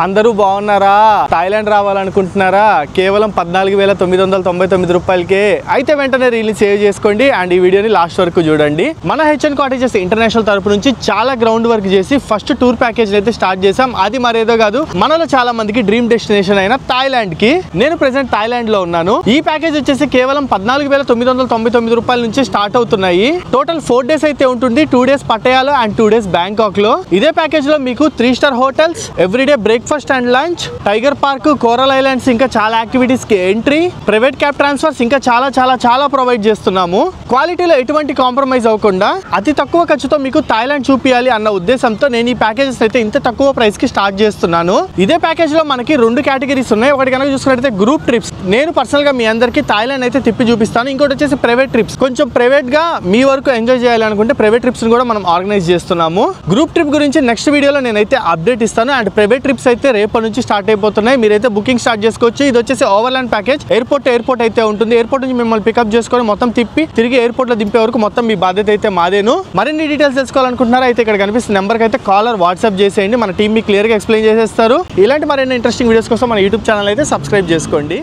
అందరూ బాగున్నారా? థాయిలాండ్ రావాలనుకుంటున్నారా? కేవలం 14,999 రూపాయలకే అయితే వెంటనే రీల్ని సేవ్ చేసుకోండి అండ్ ఈ వీడియోని లాస్ట్ వరకు చూడండి. మన హెచ్ఎన్ కాటేజెస్ ఇంటర్నేషనల్ తరపు నుంచి చాలా గ్రౌండ్ వర్క్ చేసి ఫస్ట్ టూర్ ప్యాకేజ్ అయితే స్టార్ట్ చేసాం. అది మరేదో కాదు, మనలో చాలా మందికి డ్రీమ్ డెస్టినేషన్ అయిన థాయిలాండ్ కి. నేను ప్రెసెంట్ థాయిలాండ్ లో ఉన్నాను. ఈ ప్యాకేజ్ వచ్చేసి కేవలం 14,999 రూపాయల నుంచి స్టార్ట్ అవుతున్నాయి. టోటల్ 4 డేస్ అయితే ఉంటుంది. 2 డేస్ పట్టయాలో అండ్ 2 డేస్ బ్యాంకాక్ లో. ఇదే ప్యాకేజ్ లో మీకు 3 star hotels, everyday breakfast and lunch, tiger park, coral islands, ఇంకా చాలా యాక్టివిటీస్ కి ఎంట్రీ, ప్రైవేట్ క్యాబ్ ట్రాన్స్ఫర్స్, ఇంకా చాలా ప్రొవైడ్ చేస్తున్నాము. క్వాలిటీలో ఎటువంటి కాంప్రమైజ్ అవ్వకుండా అతి తక్కువ ఖర్చుతో మీకు థాయిలాండ్ చూపించాలి అన్న ఉద్దేశంతో నేను ఈ ప్యాకేజెస్ అయితే ఇంత తక్కువ ప్రైస్ కి స్టార్ట్ చేస్తున్నాను. ఇదే ప్యాకేజ్ లో మనకి 2 కేటగిరీస్ ఉన్నాయి. ఒకటి కనుక చూసుకున్నట్లయితే గ్రూప్ ట్రిప్స్. నేను పర్సనల్ గా మీ అందరికి థాయిలాండ్ అయితే తిప్పి చూపిస్తాను. ఇంకోటి వచ్చేసి ప్రైవేట్ ట్రిప్స్. కొంచెం ప్రైవేట్ గా మీ వరకు ఎంజాయ్ చేయాలనుకుంటే ప్రైవేట్ ట్రిప్స్ కూడా మనం ఆర్గనైజ్ చేస్తున్నాము. గ్రూప్ ట్రిప్ గురించి నెక్స్ట్ వీడియోలో నేనైతే అప్డేట్ ఇస్తాను. అండ్ ప్రైవేట్ ట్రిప్స్ అయితే రేపటి నుంచి స్టార్ట్ అయిపోతున్నాయి. మీరైతే బుకింగ్ స్టార్ట్ చేసుకోవచ్చు. ఇది వచ్చేసి ఓవర్లాండ్ ప్యాకేజ్. ఎయిర్పోర్ట్ అయితే ఉంటుంది. ఎయిర్పోర్ట్ నుంచి మిమ్మల్ని పికప్ చేసుకొని మొత్తం తిప్పి తిరిగి ఎయిర్పోర్ట్ లో దింపే వరకు మొత్తం మీ బాధ్యత అయితే మాదేను. మరిన్ని డీటెయిల్స్ తెలుసుకోవాలనుకుంటున్నారా అయితే ఇక్కడ కనిపిస్తున్న నెంబర్కి అయితే కాలర్ వాట్సాప్ చేసేయండి. మన టీం మీకు క్లియర్ గా ఎక్స్ప్లెయిన్ చేసేస్తారు. ఇలాంటి మరిన్ని ఇంట్రెస్టింగ్ వీడియోస్ కోసం మన యూట్యూబ్ ఛానల్ అయితే సబ్స్క్రైబ్ చేసుకోండి.